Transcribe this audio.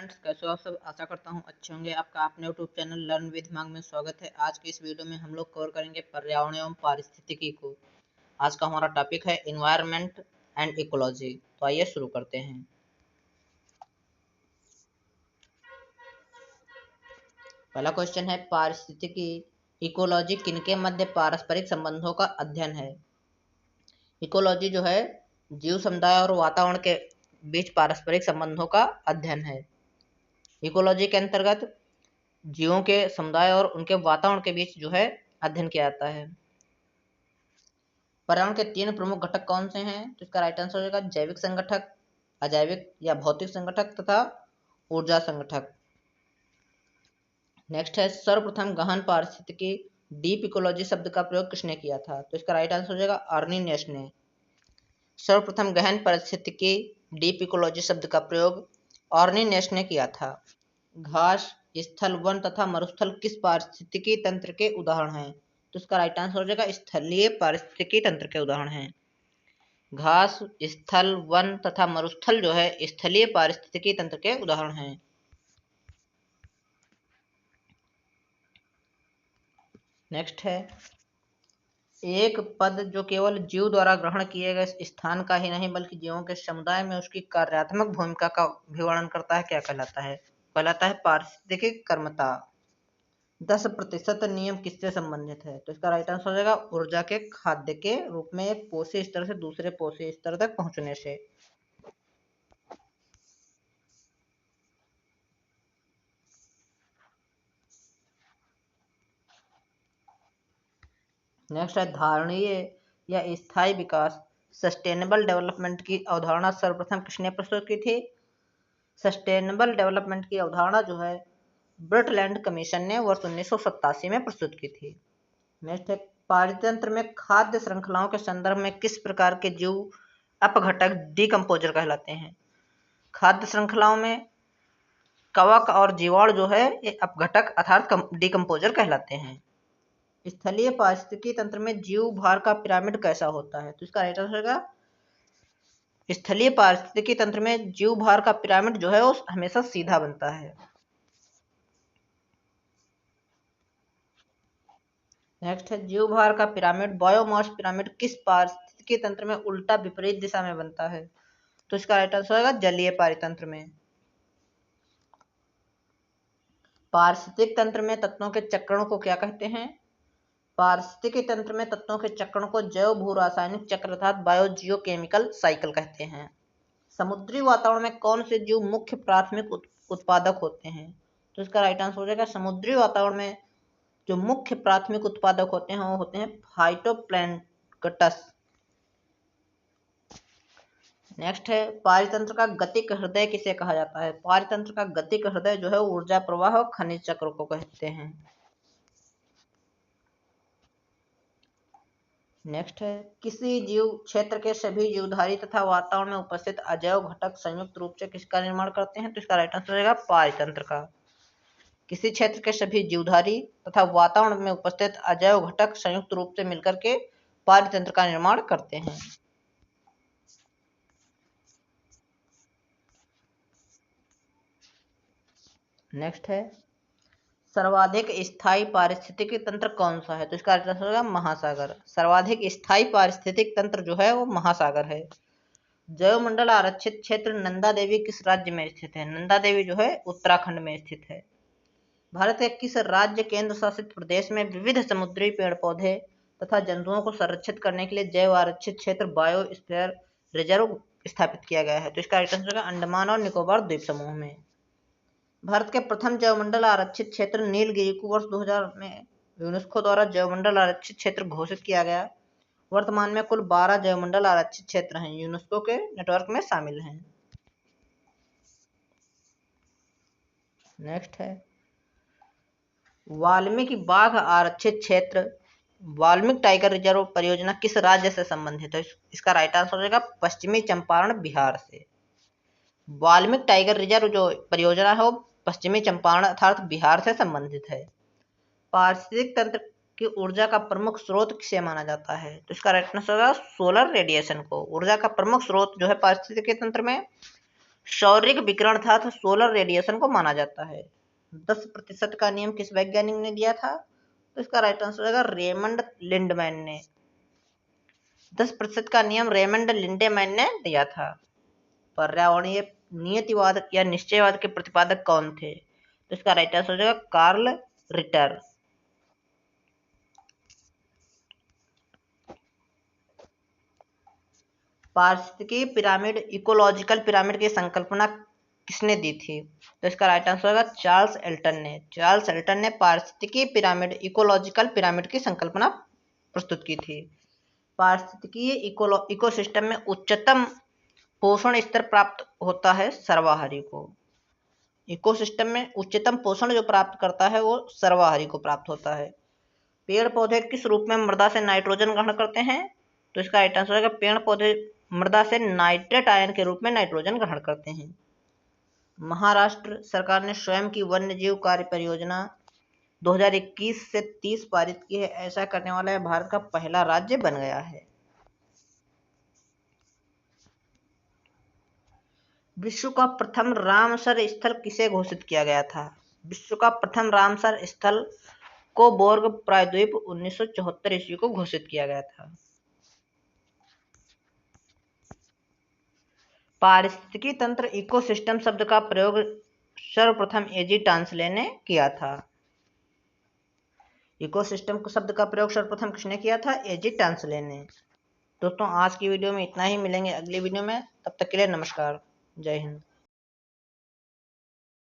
Friends, कैसे हो आप सब। आशा करता हूँ अच्छे होंगे। आपका अपने यूट्यूब चैनल लर्न विद मांग में स्वागत है। आज की इस वीडियो में हम लोग कवर करेंगे पर्यावरण एवं पारिस्थितिकी को। आज का हमारा टॉपिक है इन्वायरमेंट एंड इकोलॉजी। तो आइए शुरू करते हैं। पहला क्वेश्चन है, पारिस्थितिकी इकोलॉजी किनके मध्य पारस्परिक संबंधों का अध्ययन है। इकोलॉजी जो है जीव समुदाय और वातावरण के बीच पारस्परिक संबंधों का अध्ययन है। इकोलॉजी के अंतर्गत जीवों के समुदाय और उनके वातावरण के बीच जो है अध्ययन किया जाता है। पर्यावरण के 3 प्रमुख घटक कौन से हैं? तो इसका राइट आंसर हो जाएगा जैविक संगठक, अजैविक या भौतिक संगठक तथा ऊर्जा संगठक। नेक्स्ट है, सर्वप्रथम गहन पारिस्थितिकी डीप इकोलॉजी शब्द का प्रयोग किसने किया था? तो इसका राइट आंसर हो जाएगा अर्नी नेश ने। सर्वप्रथम गहन पारिस्थितिकी डीप इकोलॉजी शब्द का प्रयोग अर्नी नेश ने किया था। घास, स्थल, वन तथा मरुस्थल किस पारिस्थितिकी तंत्र के उदाहरण हैं? तो इसका राइट आंसर हो जाएगा स्थलीय पारिस्थितिकी तंत्र के उदाहरण हैं। घास, स्थल, वन तथा मरुस्थल जो है स्थलीय पारिस्थितिकी तंत्र के उदाहरण हैं। नेक्स्ट है, एक पद जो केवल जीव द्वारा ग्रहण किए गए स्थान का ही नहीं बल्कि जीवों के समुदाय में उसकी कार्यात्मक भूमिका का भी वर्णन करता है, क्या कहलाता है? कहलाता है पारिस्थितिकी कर्मता। 10% नियम किससे संबंधित है? तो इसका राइट आंसर हो जाएगा ऊर्जा के खाद्य के रूप में एक पोषी स्तर से दूसरे पोषी स्तर तक पहुंचने से। नेक्स्ट है, धारणीय या स्थायी विकास सस्टेनेबल डेवलपमेंट की अवधारणा सर्वप्रथम किसने प्रस्तुत की थी? सस्टेनेबल डेवलपमेंट की अवधारणा जो है ब्रटलैंड कमीशन ने वर्ष 1987 में प्रस्तुत की थी। नेक्स्ट है, पारितंत्र में खाद्य श्रृंखलाओं के संदर्भ में किस प्रकार के जीव अपघटक डीकम्पोजर कहलाते हैं? खाद्य श्रृंखलाओं में कवक और जीवाणु जो है ये अपघटक अर्थात डीकम्पोजर कहलाते हैं। स्थलीय पारिस्थितिकी तंत्र में जीव भार का पिरामिड कैसा होता है? तो इसका राइट आंसर होगा स्थलीय पारिस्थितिकी तंत्र में जीव भार का पिरामिड जो है वो हमेशा सीधा बनता है। नेक्स्ट है, जीव भार का पिरामिड बायोमास पिरामिड किस पारिस्थितिकी तंत्र में उल्टा विपरीत दिशा में बनता है? तो इसका राइट आंसर होगा जलीय पारितंत्र में। पारिस्थितिक तंत्र में तत्वों के चक्रण को क्या कहते हैं? पारिस्थितिकी तंत्र में तत्वों के चक्रण को जैव भू रासायनिक चक्र अर्थात बायोजियोकेमिकल साइकिल कहते हैं। समुद्री वातावरण में कौन से जीव मुख्य प्राथमिक उत्पादक होते हैं? तो इसका राइट आंसर हो जाएगा समुद्री वातावरण में जो मुख्य प्राथमिक उत्पादक होते हैं वो होते हैं फाइटोप्लैंक्टन। नेक्स्ट है, पारितंत्र का गतिक हृदय किसे कहा जाता है? पारितंत्र का गतिक हृदय जो है ऊर्जा प्रवाह और खनिज चक्र को कहते हैं। नेक्स्ट है, किसी जीव क्षेत्र के सभी जीवधारी तथा वातावरण में उपस्थित अजैव घटक संयुक्त रूप से किसका निर्माण करते हैं? तो इसका राइट आंसर रहेगा पारितंत्र का। किसी क्षेत्र के सभी जीवधारी तथा वातावरण में उपस्थित अजैव घटक संयुक्त रूप से मिलकर के पारितंत्र का निर्माण करते हैं। नेक्स्ट है, सर्वाधिक स्थायी पारिस्थितिकी तंत्र कौन सा है? तो इसका आंसर होगा महासागर। सर्वाधिक स्थायी पारिस्थितिक तंत्र जो है वो महासागर है। जैवमंडल आरक्षित क्षेत्र नंदा देवी किस राज्य में स्थित है? नंदा देवी जो है उत्तराखंड में स्थित है। भारत के किस राज्य केंद्र शासित प्रदेश में विविध समुद्री पेड़ पौधे तथा जंतुओं को संरक्षित करने के लिए जैव आरक्षित क्षेत्र बायोस्फीयर रिजर्व स्थापित किया गया है? तो इसका आंसर होगा अंडमान और निकोबार द्वीप समूह में। भारत के प्रथम जैवमंडल आरक्षित क्षेत्र नीलगिरी को वर्ष 2000 में यूनेस्को द्वारा जैवमंडल आरक्षित क्षेत्र घोषित किया गया। वर्तमान में कुल 12 जैवमंडल आरक्षित क्षेत्र हैं, यूनेस्को के नेटवर्क में शामिल हैं। नेक्स्ट है, वाल्मीकि बाघ आरक्षित क्षेत्र वाल्मीकि टाइगर रिजर्व परियोजना किस राज्य से संबंधित है? इसका राइट आंसर हो जाएगा पश्चिमी चंपारण बिहार से। वाल्मीकि टाइगर रिजर्व जो परियोजना है वो पश्चिमी चंपारण अर्थात बिहार से संबंधित है। पारिस्थितिक तंत्र की ऊर्जा का प्रमुख स्रोत किसे माना जाता है? तो इसका राइट आंसर होगा सोलर रेडिएशन को। ऊर्जा का प्रमुख स्रोत जो है पारिस्थितिक तंत्र में सौरिक विकिरण था तो सोलर रेडिएशन को माना जाता है। 10% का नियम किस वैज्ञानिक ने दिया था? तो इसका राइट आंसर होगा रेमंड लिंडमैन ने। 10% का नियम रेमंड लिंडेमैन ने दिया था। पर्यावरणीय नियतिवाद या निश्चयवाद के प्रतिपादक कौन थे? तो इसका राइट आंसर हो जाएगा कार्ल रिटर। पारिस्थितिकी पिरामिड इकोलॉजिकल पिरामिड की संकल्पना किसने दी थी? तो इसका राइट आंसर होगा चार्ल्स एल्टन ने। चार्ल्स एल्टन ने पारिस्थितिकी पिरामिड इकोलॉजिकल पिरामिड की संकल्पना प्रस्तुत की थी। पारिस्थितिकी इकोसिस्टम में उच्चतम पोषण स्तर प्राप्त होता है सर्वाहारी को। इकोसिस्टम में उच्चतम पोषण जो प्राप्त करता है वो सर्वाहारी को प्राप्त होता है। पेड़ पौधे किस रूप में मृदा से नाइट्रोजन ग्रहण करते हैं? तो इसका राइट आंसर होगा पेड़ पौधे मृदा से नाइट्रेट आयन के रूप में नाइट्रोजन ग्रहण करते हैं। महाराष्ट्र सरकार ने स्वयं की वन्य जीव कार्य परियोजना 2021 से 30 पारित की है। ऐसा करने वाला यह भारत का पहला राज्य बन गया है। विश्व का प्रथम रामसर स्थल किसे घोषित किया गया था? विश्व का प्रथम रामसर स्थल को बोर्ग प्रायद्वीप 1974 ईस्वी को घोषित किया गया था। पारिस्थितिकी तंत्र इकोसिस्टम शब्द का प्रयोग सर्वप्रथम एजी टांसले ने किया था। इकोसिस्टम शब्द का प्रयोग सर्वप्रथम किसने किया था? एजी टांसले ने। दोस्तों आज की वीडियो में इतना ही, मिलेंगे अगली वीडियो में, तब तक के लिए नमस्कार, जय हिंद।